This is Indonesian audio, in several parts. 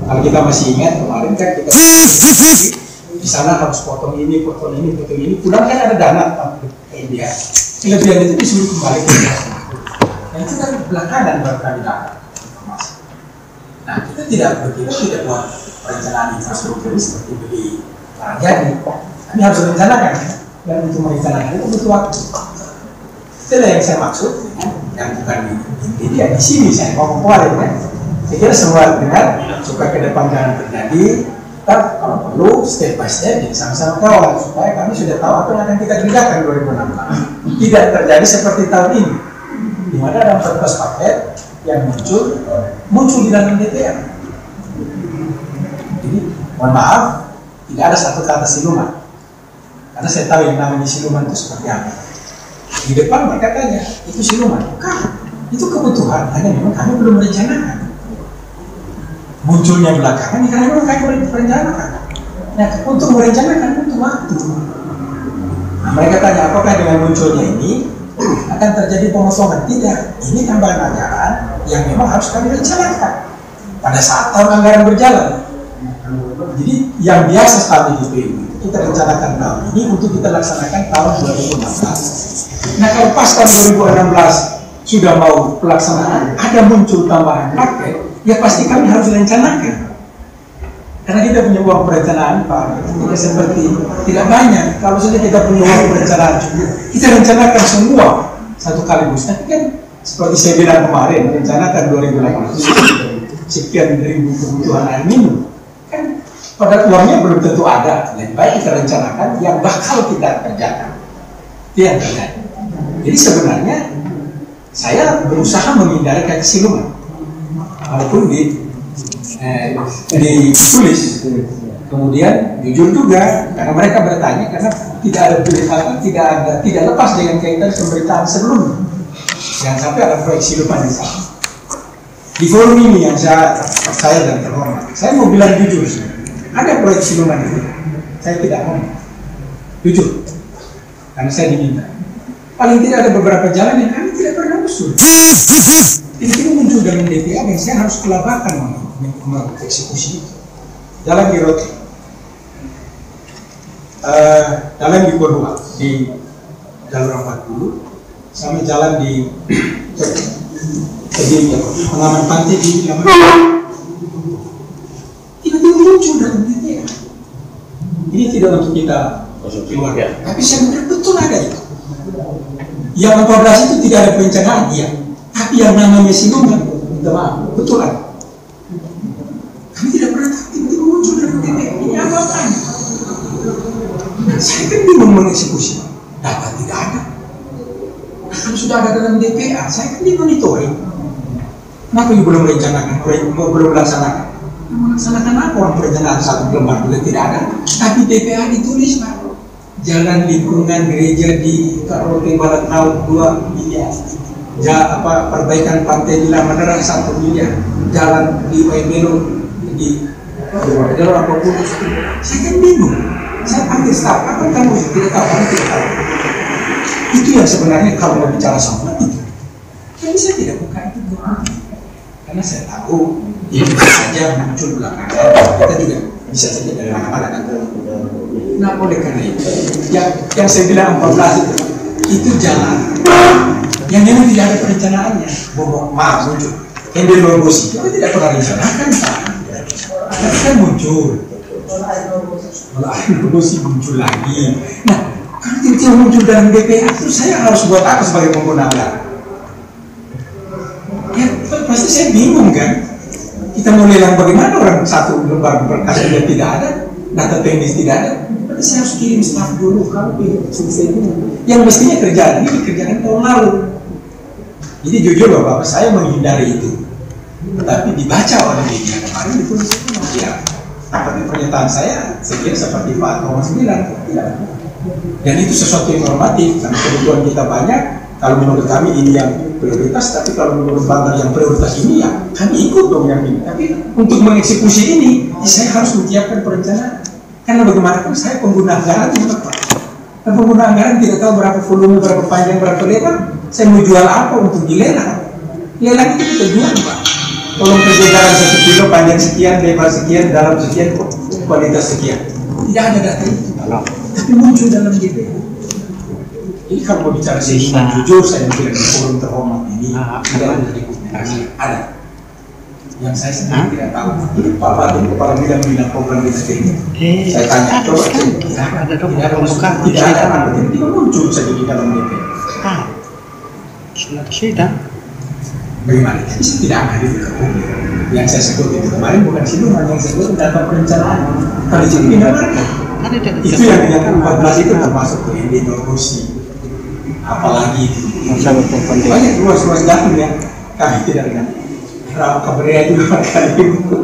Kalau kita masih ingat kemarin kan kita di sana harus potong ini, potong ini, potong ini. Pulang kan ada dana ke India. Kelebihan itu disuruh kembali ke India. Dan itu kan belakangan baru kami dapat informasi. Nah, kita tidak begitu, tidak buat perencanaan infrastruktur seperti beli barang jadi. Kami harus merencanakan, dan untuk merencanakan itu butuh waktu. Itulah yang saya maksud, yang bukan di di sini saya ngomong kemarin kan. Saya kira semua dengar supaya ke depan jangan terjadi. Kita kalau perlu step by step jadi sama-sama kawal supaya kami sudah tahu apa yang akan kita kerjakan 2016. Tidak terjadi seperti tahun ini, di mana ada 14 paket yang muncul di dalam DPR. Jadi mohon maaf, tidak ada satu kata siluman, karena saya tahu yang namanya siluman itu seperti apa. Di depan mereka tanya, itu siluman? Bukan, itu kebutuhan, hanya memang kami belum merencanakan. Munculnya belakangan, karena memang kami belum merencanakan. Nah, untuk merencanakan butuh waktu. Nah, mereka tanya, apakah dengan munculnya ini akan terjadi pemotongan? Tidak, ini tambahan anggaran yang memang harus kami rencanakan pada saat tahun anggaran berjalan. Jadi yang biasa kami di PU kita rencanakan tahun ini untuk kita laksanakan tahun 2016. Nah, kalau pas tahun 2016 sudah mau pelaksanaan, ada muncul tambahan paket, ya pasti kami harus rencanakan. Karena kita punya uang perencanaan, Pak, tidak seperti tidak banyak. Kalau saja kita punya uang perencanaan, kita rencanakan semua satu kaligus. Tapi kan seperti saya bilang kemarin, rencanakan 2018 sekian ribu kebutuhan air minum. Kan pada uangnya belum tentu ada. Lebih baik kita rencanakan yang bakal kita kerjakan. Itu yang terjadi. Jadi sebenarnya saya berusaha menghindari kayak siluman. Walaupun ditulis, kemudian jujur juga karena mereka bertanya, karena tidak ada pilihan, tidak lepas dengan kaitan pemberitaan sebelumnya. Jangan sampai ada proyek siluman di sana. Di forum ini yang saya dan terhormat, saya mau bilang jujur, ada proyek siluman itu, saya tidak mau jujur, karena saya diminta. Paling tidak ada beberapa jalan yang kami tidak pernah usul. Ini muncul dalam DPR dan saya harus kelabakan mengeksekusi itu. Jalan di Roti, jalan di Kodua, di jalur 40, sama jalan di pengaman pantai di Laman. Tiba-tiba muncul dalam DPR. Ini tidak untuk kita keluar, tapi sebenarnya betul ada itu. Yang 14 itu tidak ada perencanaan, iya. Tapi yang namanya siluman, minta maaf, betul kan? Kami tidak pernah tahu tiba-tiba muncul dalam DPR. Ini apa-apanya? Saya kan bingung mengeksekusi. Data tidak ada. Nah, kalau sudah ada dalam DPR, saya kan dimonitoring. Kenapa ini belum merencanakan, belum melaksanakan? Melaksanakan apa orang perencanaan satu lembar juga tidak ada. Tapi DPR ditulis, Pak. Jalan lingkungan gereja di Karote Barat Laut 2 miliar. Perbaikan pantai di Lamanera 1 miliar. Jalan di Waimelo di jalur apapun. Saya kan bingung. Saya panggil staf, apa kamu tidak tahu? Kamu tidak tahu. Itu yang sebenarnya kalau mau bicara soal itu. Tapi saya tidak buka itu karena saya tahu ini bisa saja muncul belakangan. Kita juga bisa saja dari mana-mana. Nah, oleh karena itu, yang saya bilang 14 itu jalan yang memang tidak ada perencanaannya. Maaf, muncul. Hendel Robosi, kita tidak pernah rencanakan, Pak. Tapi kan muncul. Kalau Hendel Robosi muncul lagi. Nah, kalau tiba-tiba muncul dalam DPR, itu saya harus buat apa sebagai pengguna anggaran? Ya, pasti saya bingung kan. Kita mau lelang bagaimana orang satu lembar berkas sudah tidak ada, data teknis tidak ada. Saya harus kirim staf dulu, kalau selesai dulu. Yang mestinya kerjaan ini dikerjakan tahun lalu. Jadi jujur Bapak, saya menghindari itu. Tetapi dibaca oleh media kemarin ditulis itu ya. Tapi pernyataan saya kira seperti 4,9 tidak. Dan itu sesuatu yang normatif karena kebutuhan kita banyak. Kalau menurut kami ini yang prioritas, tapi kalau menurut Banggar yang prioritas ini ya kami ikut dong yang ini. Tapi untuk mengeksekusi ini, saya harus menyiapkan perencanaan. Karena bagaimanapun saya pengguna anggaran juga, Pak. Dan pengguna anggaran tidak tahu berapa volume, berapa panjang, berapa lebar. Saya mau jual apa untuk dilelang? Lelang itu kita jual, Pak. tolong kerja jalan 1 kilo, panjang sekian, lebar sekian, dalam sekian, kualitas sekian. Tidak ada data itu, tapi muncul dalam DPR. Jadi kalau mau bicara sehingga jujur, saya bilang di forum terhormat ini tidak ada dokumentasi. Ada. Yang saya sendiri tidak tahu. Ini Pak Fatim kepala bidang program desa ini. Saya tanya, coba cek. Tidak ada, tiba-tiba muncul saja di dalam DPR. Sudah. Bagaimana? Bisa tidak ada di publik. Yang saya sebut itu kemarin bukan siluman, yang saya sebut data perencanaan. Kalau itu tidak itu yang 14 itu termasuk ke Indino Rusi. Apalagi itu banyak ruas-ruas jatuh ya. Kami tidak ada. Rawa Cabrera itu kali itu.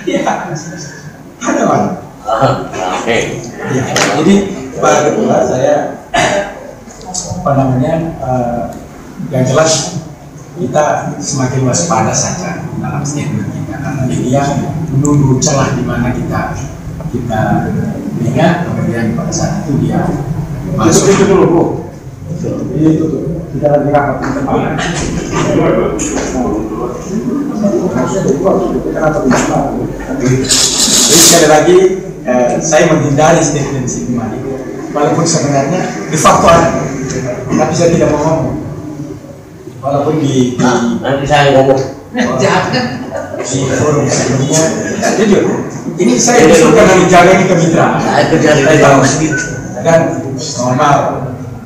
Ya, ada Pak. Oke. Ya, jadi Pak Ketua saya yang jelas kita semakin waspada saja dalam statement kita karena media menunggu celah di mana kita lihat, kemudian pada saat itu dia masuk. Itu dulu Bu. Itu tuh kita lagi rapat. Jadi sekali lagi saya menghindari statement Sigmund walaupun sebenarnya de facto ada, tapi saya tidak mau ngomong. Walaupun nanti saya ngomong. Di forum sebelumnya, jujur, ini saya disuruh menjaga ini kemitraan. Saya tahu dan normal,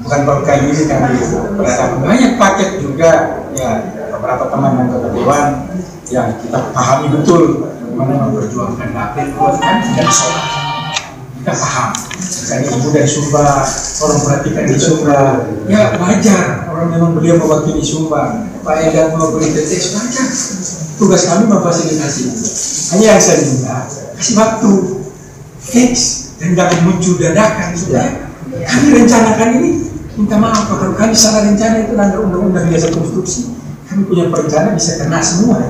bukan baru kali ini kami berada banyak paket juga ya beberapa teman anggota dewan yang kita pahami betul bagaimana memperjuangkan dapil buat kan dan sholat. Kita paham. Misalnya ibu dari Sumba, orang perhatikan di Sumba, ya wajar orang memang beliau mewakili Sumba. Pak Edan mau beri tetes wajar. Tugas kami memfasilitasi. Hanya yang saya minta kasih waktu fix dan jangan muncul dadakan supaya kami rencanakan ini. Minta maaf kalau kami salah rencana itu langgar undang-undang biasa konstruksi. Kami punya perencanaan bisa kena semua.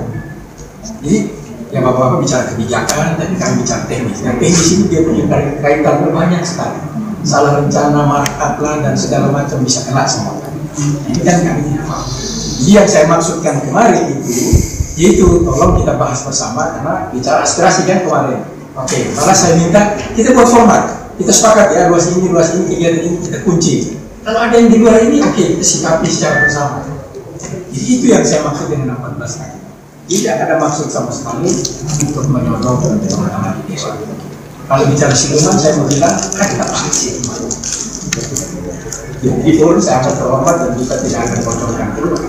Jadi ya bapak-bapak bicara kebijakan, tapi kami bicara teknis. Dan teknis ini dia punya kaitan banyak sekali. Salah rencana, markup lah dan segala macam bisa kena semua. Ini kan kami tidak paham. Jadi yang saya maksudkan kemarin itu, yaitu tolong kita bahas bersama karena bicara aspirasi kan kemarin. Oke, malah saya minta kita buat format. Kita sepakat ya luas ini, kegiatan ini kita kunci. Kalau ada yang di luar ini, oke, kita sikapi secara bersama. Jadi itu yang saya maksud dengan 14 kali. Tidak ada maksud sama sekali untuk menyodok teman-teman di desa. Kalau bicara siluman, saya mau bilang ada apa sih? Jadi pun saya akan terhormat dan kita tidak akan bocorkan keluar.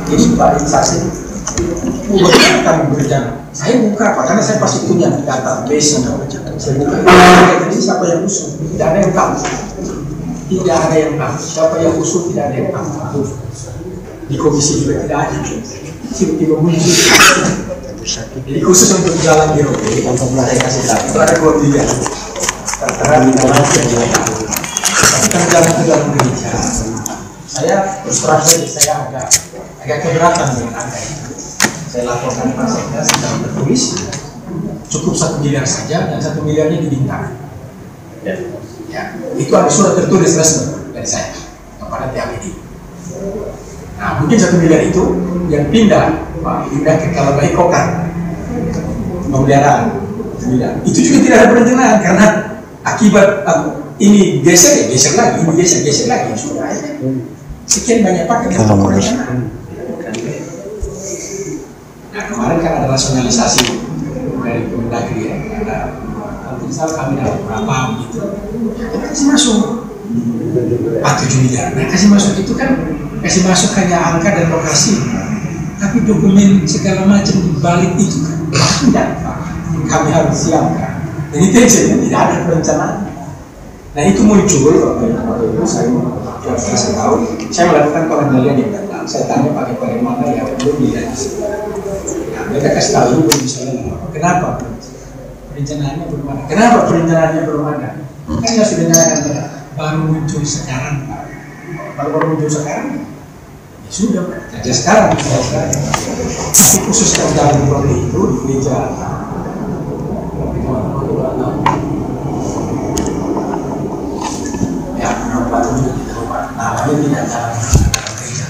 Jadi Pak Insasi, bagaimana kami berjalan? Saya buka apa? Karena saya pasti punya database yang saya buka. Jadi siapa yang usul? Tidak ada yang tahu. Tidak ada yang tahu. Siapa yang usul tidak ada yang tahu. Di komisi juga tidak ada. Tiba-tiba muncul. Jadi khusus untuk jalan di Roke, saya kasih tahu. Itu ada 2 pilihan. Tertera di dalam kita jalan ke dalam gereja. Saya terus terang saja, saya agak keberatan dengan angka itu. Saya laporkan Pak Sekda secara tertulis. Cukup 1 miliar saja dan 1 miliarnya dibintang. Ya, itu ada surat tertulis resmi dari saya kepada TAPD. Nah, mungkin 1 miliar itu yang pindah ke Kalabai Kokar pemeliharaan. Itu juga tidak ada perencanaan karena akibat ini geser lagi, ini geser lagi sudah ya. Sekian banyak paket perencanaan. Nah, kemarin kan ada rasionalisasi dari Kemendagri ya, ada misal kami dapat berapa gitu, kasih masuk 7 miliar. Nah, kasih masuk itu kan kasih masuk hanya angka dan lokasi, tapi dokumen segala macam di balik itu kan tidak kami harus siapkan. Jadi tensinya tidak ada perencanaan. Nah itu muncul waktu itu saya kasih tahu, saya melakukan pengendalian yang datang. Saya tanya pakai bagaimana ya belum dilihat. Nah, mereka kasih tahu dulu misalnya kenapa perencanaannya belum ada. Kenapa perencanaannya belum ada? Kan ya sudah nyatakan baru muncul sekarang. Baru muncul sekarang. Ya sudah, saja sekarang. Tapi khusus jalan seperti itu di gereja. Ya, namanya tidak jalan gereja.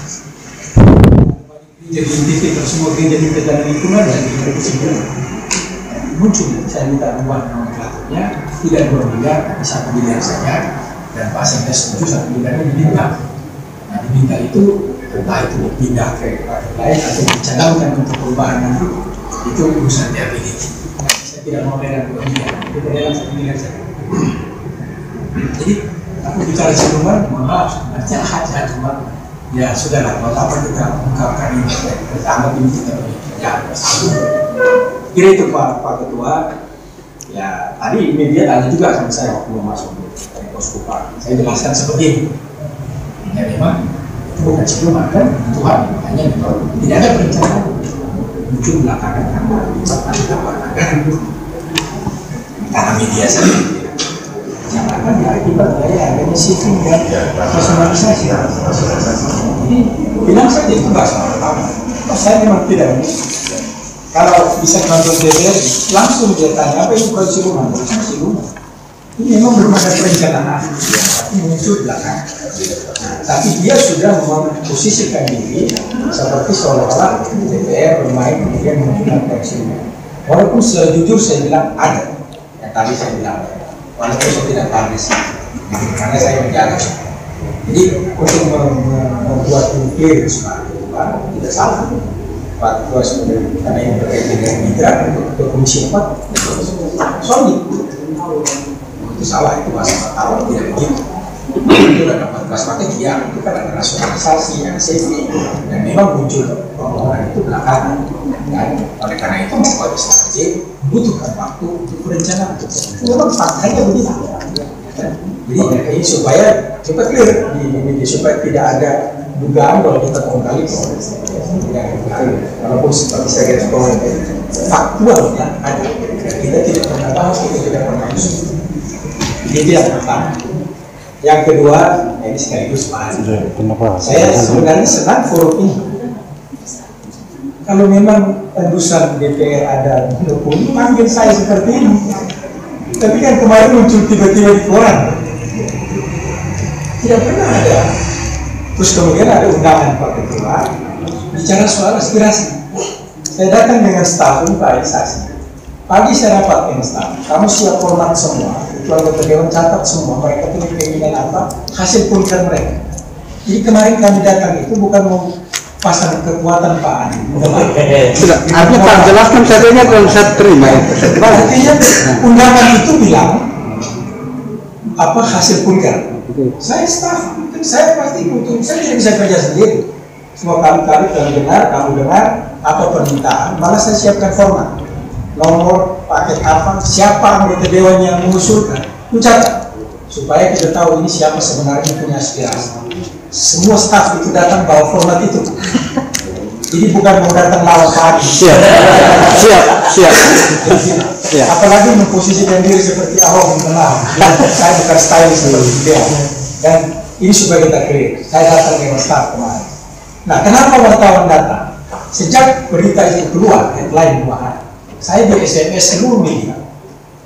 jadi titik semua gereja di dalam lingkungan dan di 2009 muncul. Saya minta ubah nomenklaturnya, tidak 2 miliar tapi 1 miliar saja, dan Pak Sekda setuju 1 miliarnya diminta. Nah, diminta itu entah itu pindah ke partai lain atau dicadangkan untuk perubahan nanti, itu urusan DPD. Saya tidak mau beda 2 miliar, kita dalam 1 miliar saja. Jadi aku bicara siluman, mohon maaf, sebenarnya hajat cuma ya sudahlah, kalau apa kita ungkapkan ini pertama ini kita ya kira itu Pak Ketua. Ya tadi media tanya juga sama saya waktu mau masuk ke Poskupa, saya jelaskan seperti ini. Ya memang itu bukan siluman kan, Tuhan hanya tidak ada perencanaan muncul belakangan karena media saja. Jangan ya akibat dari adanya shifting dan personalisasi. Jadi bilang saja itu bahasa pertama. Saya memang tidak. Kalau bisa nonton DPR langsung dia tanya apa ini proyek siluman? Bukan siluman. Ini memang belum ada perencanaan. Tapi muncul belakang. Tapi dia sudah memposisikan diri seperti seolah-olah DPR bermain kemudian menunjukkan proyek siluman. Walaupun sejujur saya bilang ada. Yang tadi saya bilang. Walaupun saya tidak tahu karena saya menjaga. Jadi untuk membuat clear tidak salah. Pak Ketua sebenarnya karena ini terkait dengan mitra untuk Komisi 4 solid. Itu salah, itu masalah awal tidak begitu. Itu ada 14 paket ya, itu kan ada rasionalisasi, ada safety, dan memang muncul permohonan itu belakangan. Dan oleh karena itu membuat SRJ membutuhkan waktu untuk perencanaan. Memang faktanya begitu. Jadi ini supaya cepat clear di supaya tidak ada dugaan kalau kita kembali walaupun seperti saya kata faktual ya ada. Kita tidak pernah bahas, kita tidak pernah usul. Itu yang pertama. Yang kedua, ini sekaligus Pak. Saya sebenarnya senang forum ini. Kalau memang tembusan DPR ada pendukung, panggil saya seperti ini. Tapi kan kemarin muncul tiba-tiba di koran. Tidak pernah ada. Terus kemudian ada undangan Pak Ketua bicara soal aspirasi. Saya datang dengan staf organisasi. Pagi saya rapat dengan staf. Kamu siap format semua. Keluarga Dewan catat semua. Mereka punya keinginan apa? Hasil punker mereka. Jadi kemarin kami datang itu bukan mau pasang kekuatan Pak Adi. Sudah, artinya Pak jelaskan saja kalau saya terima itu. Artinya undangan itu bilang apa hasil punker. Saya staf, saya pasti butuh. Saya tidak bisa kerja sendiri. Semua kali-kali kamu dengar apa permintaan, malah saya siapkan format. Nomor, paket apa, siapa anggota dewan yang mengusulkan, catat supaya kita tahu ini siapa sebenarnya punya aspirasi. Semua staf itu datang bawa format itu. Jadi bukan mau datang lawan pagi. Siap. Apalagi memposisikan diri seperti Ahok mengenal. Saya bukan style seperti dia. Dan ini supaya kita clear. Saya datang dengan staf kemarin. Nah, kenapa wartawan datang? Sejak berita itu keluar, headline 2 hari, saya di SMS seluruh media.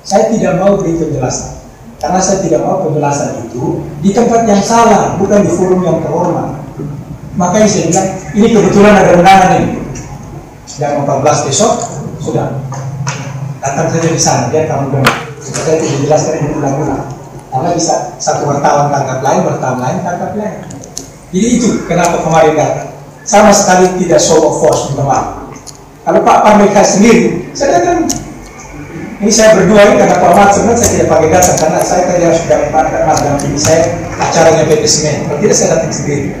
Saya tidak mau beri penjelasan. Karena saya tidak mau penjelasan itu di tempat yang salah, bukan di forum yang terhormat. Makanya saya bilang, ini kebetulan ada undangan ini. Jam 14 besok, sudah. Datang saja di sana, biar kamu dengar. Seperti itu dijelaskan ini ulang-ulang. Karena bisa satu wartawan tangkap lain, wartawan lain tangkap lain. Jadi itu kenapa kemarin datang. Sama sekali tidak show of force, minta maaf. Kalau Pak Parmeka sendiri, saya datang. Ini saya berdua ini karena Pak Mat sebenarnya saya tidak pakai datang karena saya tadi harus mendapatkan Mas dampingi saya acaranya PT Semen. Kalau tidak saya datang sendiri.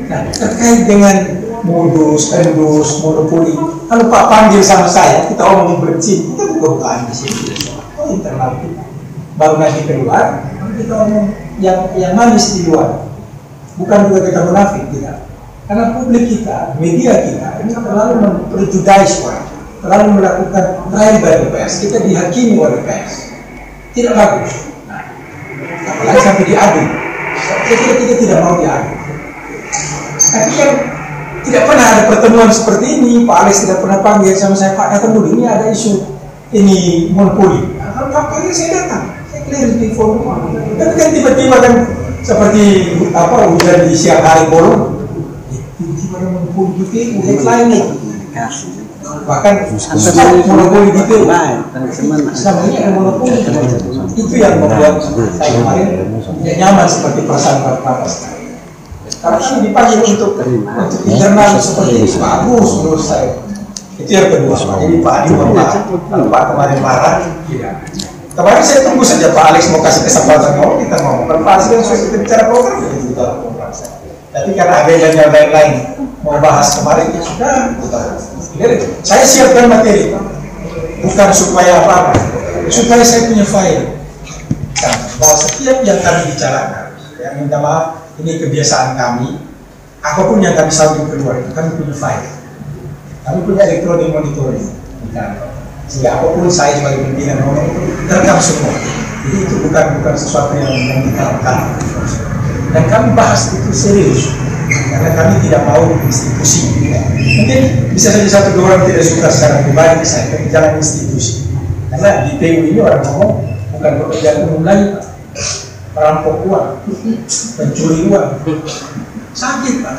Nah, terkait dengan modus, endus, monopoli, kalau Pak panggil sama saya, kita omongin berhenti, kita buka-bukaan di sini. Oh, internal itu. Baru nanti keluar, kita omong yang manis di luar. Bukan juga kita munafik, tidak. Karena publik kita, media kita, ini terlalu memprejudice orang, terlalu melakukan trial by the pers. Kita dihakimi oleh pers. Tidak bagus. Nah, apalagi sampai diadu. Saya kira kita tidak mau diadu. Tapi kan tidak pernah ada pertemuan seperti ini. Pak Alex tidak pernah panggil sama saya, Pak datang dulu, ini ada isu ini monopoli. Kalau Pak panggil saya datang, saya clear di forum. Tapi kan tiba-tiba kan seperti apa hujan di siang hari bolong, tiba-tiba monopoli DPU, headline nih. Bahkan monopoli DPU. Selama ini ada monopoli. Itu yang membuat saya kemarin tidak nyaman seperti perasaan Bapak sekarang. Karena kan dipanggil untuk internal seperti itu bagus menurut saya. Itu yang kedua. Jadi Pak Adi kalau Pak kemarin marah, kemarin saya tunggu saja Pak Alex mau kasih kesempatan kalau kita ngomong. Kalau Pak Alex kan sudah kita bicara program itu kita lakukan. Tapi karena agendanya yang lain mau bahas kemarin ya sudah kita. Saya siapkan materi, bukan supaya apa, supaya saya punya file. Bahwa setiap yang kami bicarakan, yang minta maaf, ini kebiasaan kami. Apapun yang kami sampaikan keluar itu kami punya file. Kami punya elektronik monitoring. Sehingga apapun saya sebagai pimpinan ngomong terekam semua. Jadi itu bukan sesuatu yang diterangkan. Dan kami bahas itu serius. Karena kami tidak mau institusi. Mungkin bisa saja satu dua orang tidak suka secara pribadi saya, tapi jangan institusi. Karena di PU ini orang ngomong bukan pekerjaan umum lagi, Pak. Perampok uang, pencuri uang, sakit Pak.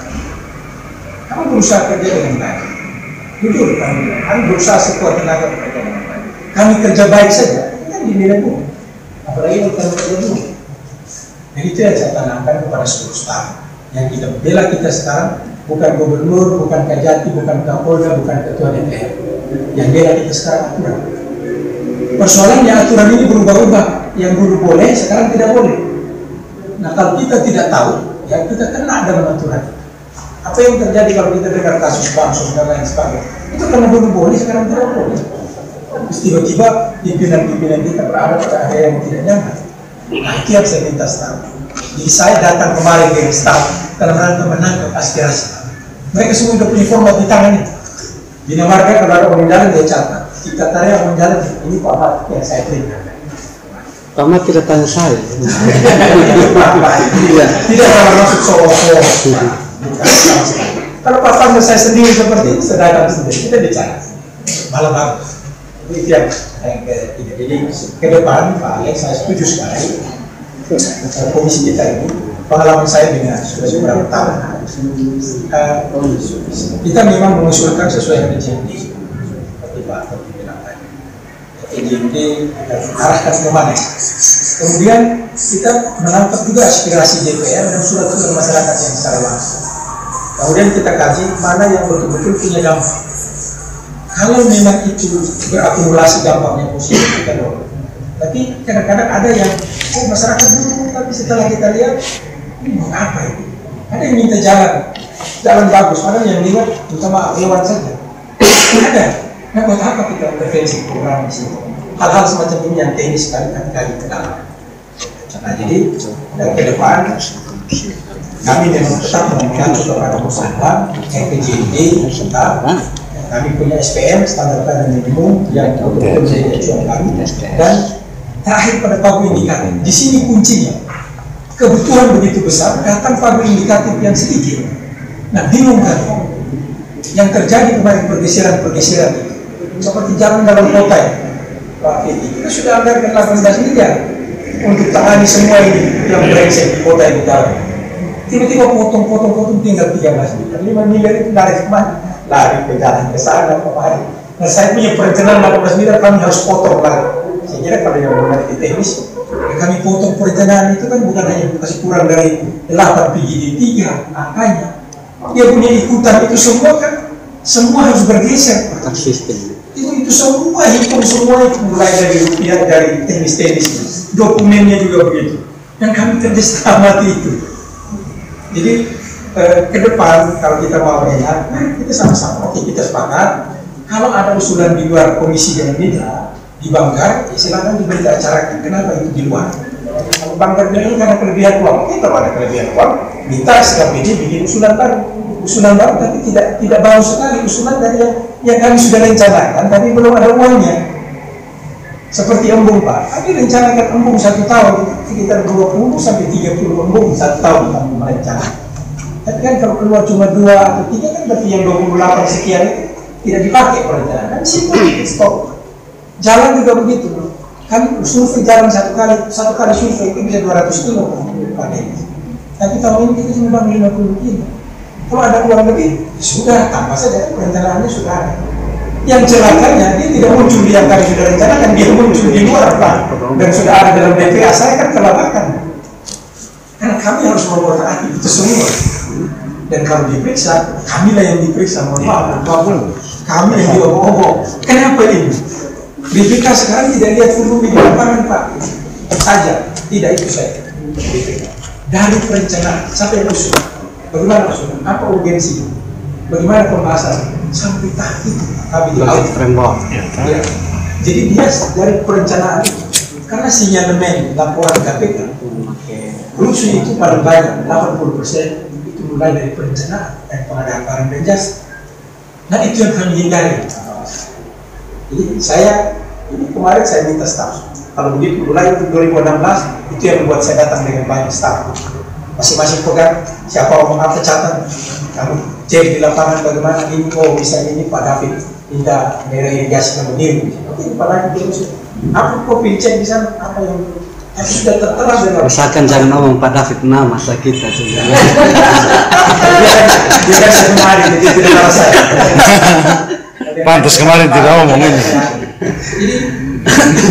Kamu berusaha kerja dengan baik. Jujur kami berusaha sekuat tenaga bekerja dengan baik. Kami kerja baik saja, kan dinilai pun. Apalagi kalau kerja dulu. Jadi itu yang saya tanamkan kepada seluruh staf. Yang kita bela kita sekarang bukan gubernur, bukan kajati, bukan kapolda, bukan ketua DPR. Yang bela kita sekarang aturan. Persoalannya aturan ini berubah-ubah. Yang dulu boleh, sekarang tidak boleh. Nah kalau kita tidak tahu, ya kita kena dalam aturan. Apa yang terjadi kalau kita dengar kasus bansos dan lain sebagainya? Itu karena dulu boleh, sekarang tidak boleh. Terus tiba-tiba pimpinan-pimpinan kita berada pada area yang tidak nyaman. Nah itu yang saya minta staf. Jadi saya datang kemarin dengan staf dalam rangka menangkap aspirasi. Mereka semua sudah punya format di tangan itu. Bina Marga kalau ada orang jalan dia catat. Jika tadi orang jalan ini Pak Ahmad yang saya terima. Pak Ahmad tidak tanya saya. Tidak masuk solo-solo. Kalau Pak Ahmad saya sendiri seperti itu, sedangkan sendiri kita bicara. Malah bagus. Itu yang ketiga. Jadi ke depan Pak Alex saya setuju sekali. Komisi kita ini pengalaman saya dengan sudah beberapa tahun kita memang mengusulkan sesuai dengan JMD seperti Pak Toti bilang tadi JMD arahkan kemana. Kemudian kita menangkap juga aspirasi DPR dan surat-surat masyarakat yang secara langsung. Kemudian kita kaji mana yang betul-betul punya dampak. Kalau memang itu berakumulasi dampaknya positif kita dorong. Tapi kadang-kadang ada yang masyarakat dulu, tapi setelah kita lihat ini mau apa ini? Ada yang minta jalan bagus, ada yang lihat terutama lewat saja. Ada. Nah buat apa kita intervensi program di sini? Hal-hal semacam ini yang teknis sekali kali ke dalam. Nah jadi ke depan kami memang tetap mengacu kepada usaha LPJD tetap. Kami punya SPM standar pelayanan minimum yang betul-betul menjadi acuan kami. Dan terakhir pada pagu indikatif, di sini kuncinya. Kebutuhan begitu besar, datang pagu indikatif yang sedikit. Nah, bingung kan? Yang terjadi kemarin pergeseran-pergeseran itu, seperti jalan dalam kota ya, Pak Fiti. Kita sudah anggarkan 18 miliar untuk tangani semua ini yang brengsek di kota ini jalan. Tiba-tiba potong tinggal 13 miliar. 5 miliar itu lari kemana? Lari ke jalan ke sana kemari. Nah, saya punya perencanaan 18 miliar kami harus potong lagi. Saya kira kalau yang mengerti teknis, kami potong perencanaan itu kan bukan hanya kasih kurang dari 8 PGD 3 angkanya. Dia punya ikutan itu semua kan, semua harus bergeser. Sistem. Itu semua hitung semua itu mulai dari rupiah, dari teknis-teknis, dokumennya juga begitu. Dan kami kerja setengah mati itu. Jadi ke depan kalau kita mau enak, kita sama-sama. Oke, kita sepakat. Kalau ada usulan di luar komisi yang mitra dibanggar, ya silakan diberi acara. Kenapa itu di luar? Kalau banggar dulu karena kelebihan uang, oke kalau ada kelebihan uang, minta SKPD bikin usulan baru, tapi tidak bagus sekali usulan dari yang kami sudah rencanakan, tapi belum ada uangnya. Seperti embung Pak, kami rencanakan embung 1 tahun sekitar 20 sampai 30 embung 1 tahun kami merencanakan. Tapi kan kalau keluar cuma 2 atau 3 kan berarti yang 28 sekian itu tidak dipakai perencanaan. Kan simpel stop. Jalan juga begitu. Kami survei jalan satu kali survei itu bisa 200 kilo pakai. Tapi tahun ini kita cuma bangun 50 kilo. Kalau ada uang lebih, sudah tambah saja, perencanaannya sudah ada. Yang celakanya dia tidak muncul di yang kami sudah rencanakan, dia muncul di luar Pak, dan sudah ada dalam BPA. Saya kan kelabakan, karena kami harus mengotak-atik itu semua. Dan kalau diperiksa, kamilah yang diperiksa, mohon maaf, kami yang diobok-obok. Kenapa ini? BPK sekarang tidak lihat volume di lapangan Pak, saja, tidak itu saya. BPK dari perencanaan sampai usul, bagaimana usul, apa urgensi, bagaimana pembahasan, sampai tahap itu kami diaudit framework. Ya. Jadi dia dari perencanaan itu, karena sinyalemen laporan KPK, rusuh itu paling banyak 80% itu mulai dari perencanaan dan pengadaan barang dan jasa. Nah itu yang kami hindari. Jadi ini kemarin saya minta staf. Kalau begitu mulai 2016 itu yang membuat saya datang dengan banyak staf. Masing-masing pegang siapa omong apa catat. Kamu cek di lapangan bagaimana ini, oh misalnya ini Pak David minta daerah irigasi kamu diri. Oke, Pak David terus. Apa kopi cek di sana apa yang sudah tertera dalam. Misalkan jangan ngomong Pak David nama masa kita juga. Dia kan kemarin jadi tidak merasa. Pantas kemarin tidak ngomong ini.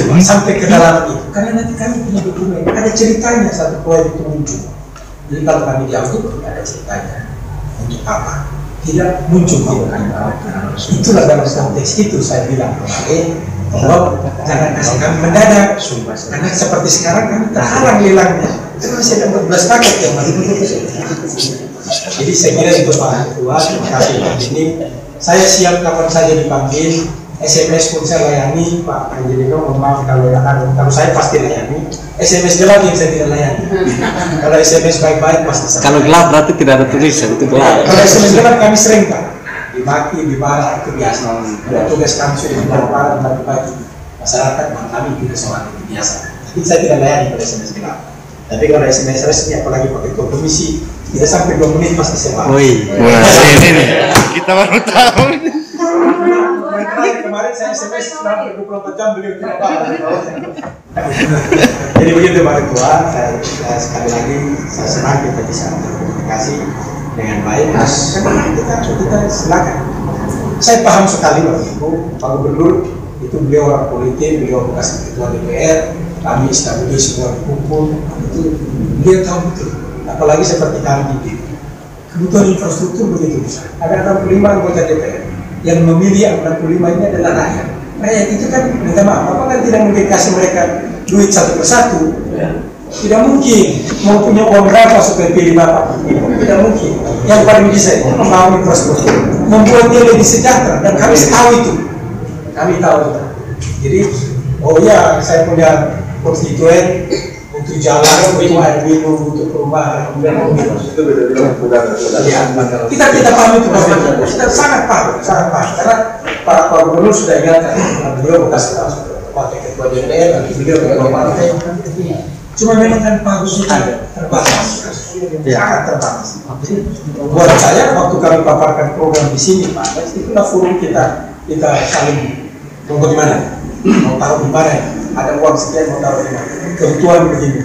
Jadi sampai ke dalam itu, karena nanti kami punya dokumen, ada ceritanya satu proyek itu muncul. Jadi kalau kami diaudit ada ceritanya untuk apa? Tidak muncul tidak ada. Itulah dalam konteks itu saya bilang kemarin bahwa jangan kasih kami mendadak. Karena seperti sekarang kami terhalang lelangnya. Itu masih ada 14 paket yang masih Jadi saya kira itu Pak Ketua, terima kasih Pak ini. Saya siap kapan saja dipanggil, SMS pun saya layani Pak Angelino. Mohon maaf kalau saya pasti layani. SMS gelap yang saya tidak layani. Kalau SMS baik-baik pasti saya. Kalau gelap berarti tidak ada tulisan, itu gelap. Kalau SMS gelap kami sering Pak, dimaki, dimarah, itu biasa. Ada tugas kami sudah dimarah bagi masyarakat, maka kami tidak soal itu biasa. Tapi saya tidak layani pada SMS gelap. Tapi kalau SMS resmi, apalagi pakai komisi, tidak sampai 2 menit pasti saya bahas. Wih, Wah, ini kita baru tahu. Kemarin saya SMS selama 24 jam beliau tidak bahas. Jadi begitu Pak Ketua, saya sekali lagi saya senang kita bisa berkomunikasi dengan baik. Kita silakan. Saya paham sekali waktu itu Pak Gubernur itu beliau orang politik, beliau bekas ketua DPR, kami stabilis semua dikumpul, itu beliau tahu betul. Apalagi seperti kami di kebutuhan infrastruktur begitu besar. Ada 65 anggota DPR yang memilih 65 ini adalah rakyat. Rakyat itu kan minta maaf, apa kan tidak mungkin kasih mereka duit satu persatu. Tidak mungkin mau punya uang berapa supaya pilih bapak. Tidak mungkin. Yang paling bisa membangun infrastruktur, membuat dia lebih sejahtera, dan kami tahu itu. Kami tahu itu. Jadi, oh ya saya punya konstituen untuk jalan, untuk air minum, untuk perumahan, kita paham itu, kita sangat paham, karena Pak Gubernur sudah ingatkan, beliau bekas wakil ketua DPR, nanti beliau ketua partai. Cuma memang kan Pak Gubernur terbatas, sangat terbatas. Buat saya waktu kami paparkan program di sini, Pak, itulah forum kita saling mau bagaimana, mau taruh di mana, ada uang sekian mau taruh di mana. Kebutuhan begini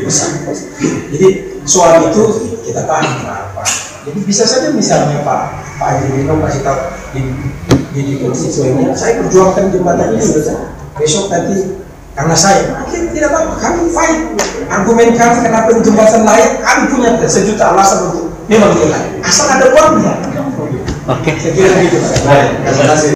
besar. Jadi soal itu kita paham apa. Jadi bisa saja misalnya Pak Angelino kasih tahu di konstituennya, saya perjuangkan jembatan ini sudah. Besok nanti karena saya, tidak apa-apa, kami fight. Argumen kami kenapa jembatan layak, kami punya sejuta alasan untuk memang dia layak. Asal ada uangnya. Oke. Saya kira begitu. Baik, terima kasih.